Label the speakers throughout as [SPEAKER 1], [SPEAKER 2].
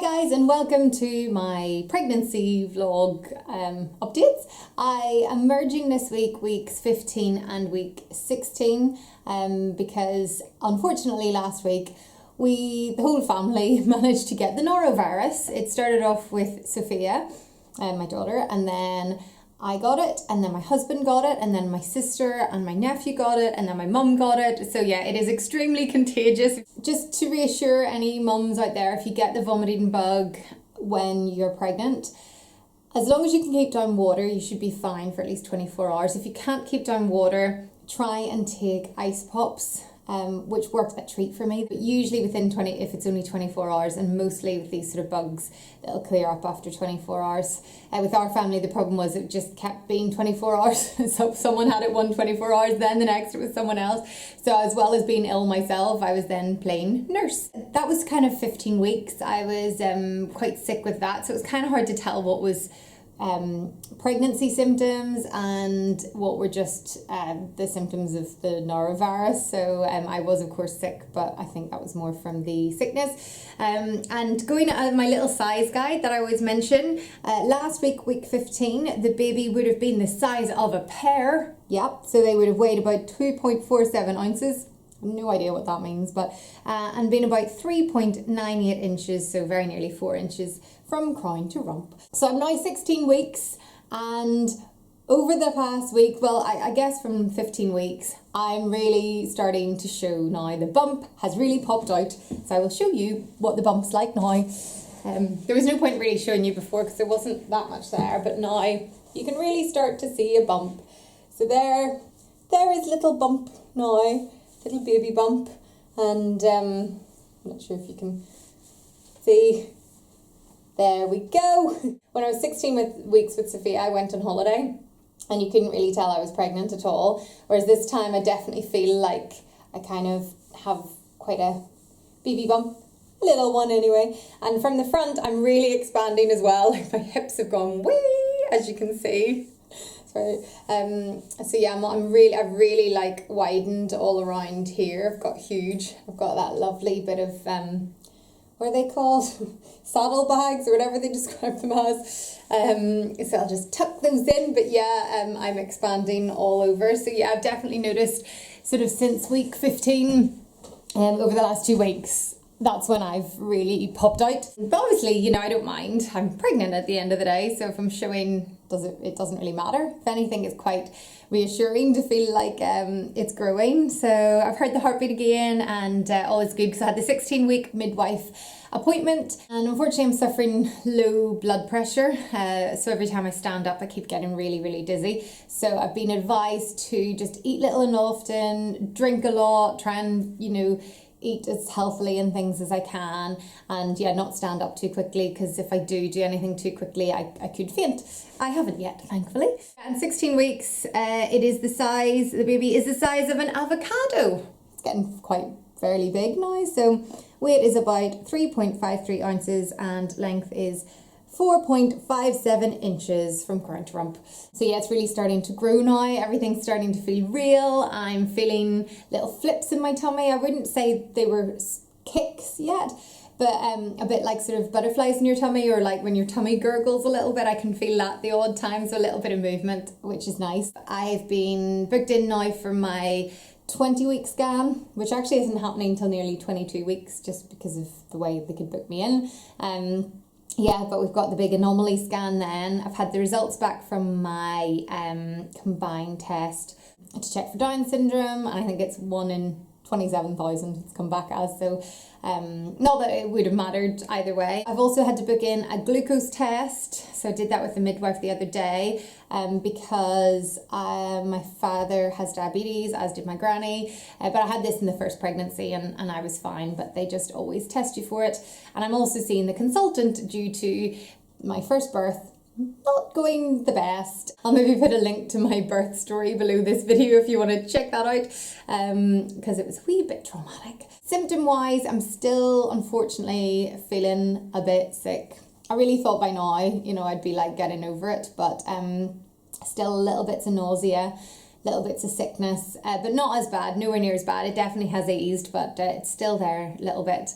[SPEAKER 1] guys, and welcome to my pregnancy vlog updates. I am merging this week weeks 15 and week 16 because unfortunately last week the whole family managed to get the norovirus. It started off with Sophia, my daughter, and then I got it, and then my husband got it, and then my sister and my nephew got it, and then my mum got it. So yeah, it is extremely contagious. Just to reassure any mums out there, if you get the vomiting bug when you're pregnant, as long as you can keep down water, you should be fine for at least 24 hours. If you can't keep down water, try and take ice pops, which worked a treat for me. But usually within if it's only 24 hours, and mostly with these sort of bugs, it'll clear up after 24 hours. With our family, the problem was it just kept being 24 hours. So someone had it 24 hours, then the next it was someone else. So as well as being ill myself, I was then playing nurse. That was kind of 15 weeks. I was quite sick with that. So it was kind of hard to tell what was pregnancy symptoms and what were just the symptoms of the norovirus. So I was of course sick, but I think that was more from the sickness. And going at my little size guide that I always mention, last week, week 15, the baby would have been the size of a pear. Yep, so they would have weighed about 2.47 ounces. No idea what that means, but and been about 3.98 inches, so very nearly 4 inches from crown to rump. So I'm now 16 weeks, and over the past week, well, I guess from 15 weeks, I'm really starting to show now. The bump has really popped out, so I will show you what the bump's like now. There was no point really showing you before because there wasn't that much there, but now you can really start to see a bump. So there is little bump now. Little baby bump, and I'm not sure if you can see. There we go. When I was 16 weeks with Sophia, I went on holiday, and you couldn't really tell I was pregnant at all. Whereas this time, I definitely feel like I kind of have quite a baby bump, a little one anyway. And from the front, I'm really expanding as well. Like my hips have gone way, as you can see. So yeah, I've really like widened all around here. I've got that lovely bit of what are they called, saddlebags or whatever they describe them as. So I'll just tuck those in, but yeah, I'm expanding all over. So yeah, I've definitely noticed sort of since week 15 over the last 2 weeks. That's when I've really popped out. But obviously, I don't mind. I'm pregnant at the end of the day, so if I'm showing, it doesn't really matter. If anything, it's quite reassuring to feel like it's growing. So I've heard the heartbeat again, and all is good because I had the 16-week midwife appointment, and unfortunately I'm suffering low blood pressure. So every time I stand up, I keep getting really, really dizzy. So I've been advised to just eat little and often, drink a lot, try and, eat as healthily and things as I can, and yeah, not stand up too quickly, because if I do anything too quickly, I could faint. I haven't yet, thankfully. And 16 weeks, the baby is the size of an avocado. It's getting quite fairly big now. So weight is about 3.53 ounces and length is 4.57 inches from crown to rump. So yeah, it's really starting to grow now. Everything's starting to feel real. I'm feeling little flips in my tummy. I wouldn't say they were kicks yet, but a bit like sort of butterflies in your tummy, or like when your tummy gurgles a little bit. I can feel that the odd times, a little bit of movement, which is nice. I've been booked in now for my 20-week scan, which actually isn't happening until nearly 22 weeks, just because of the way they could book me in. Yeah, but we've got the big anomaly scan then. I've had the results back from my combined test to check for Down syndrome, and I think it's 1 in 27,000 it's come back as, so not that it would have mattered either way. I've also had to book in a glucose test, so I did that with the midwife the other day, because my father has diabetes, as did my granny, but I had this in the first pregnancy and I was fine, but they just always test you for it. And I'm also seeing the consultant due to my first birth not going the best. I'll maybe put a link to my birth story below this video if you want to check that out, because it was a wee bit traumatic. Symptom wise, I'm still unfortunately feeling a bit sick. I really thought by now, I'd be like getting over it, but still little bits of nausea, little bits of sickness, but not as bad, nowhere near as bad. It definitely has eased, but it's still there a little bit.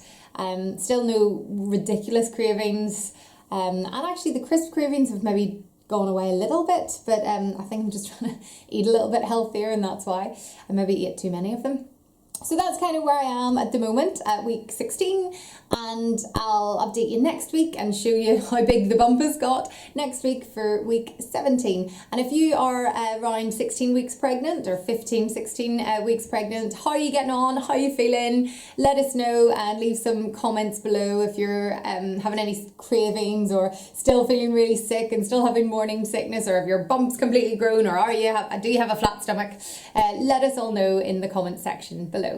[SPEAKER 1] Still no ridiculous cravings. And actually the crisp cravings have maybe gone away a little bit, but I think I'm just trying to eat a little bit healthier, and that's why I maybe ate too many of them. So that's kind of where I am at the moment at week 16, and I'll update you next week and show you how big the bump has got next week for week 17. And if you are around 16 weeks pregnant or 16 weeks pregnant, how are you getting on? How are you feeling? Let us know and leave some comments below if you're having any cravings or still feeling really sick and still having morning sickness, or if your bump's completely grown, or do you have a flat stomach? Let us all know in the comment section below.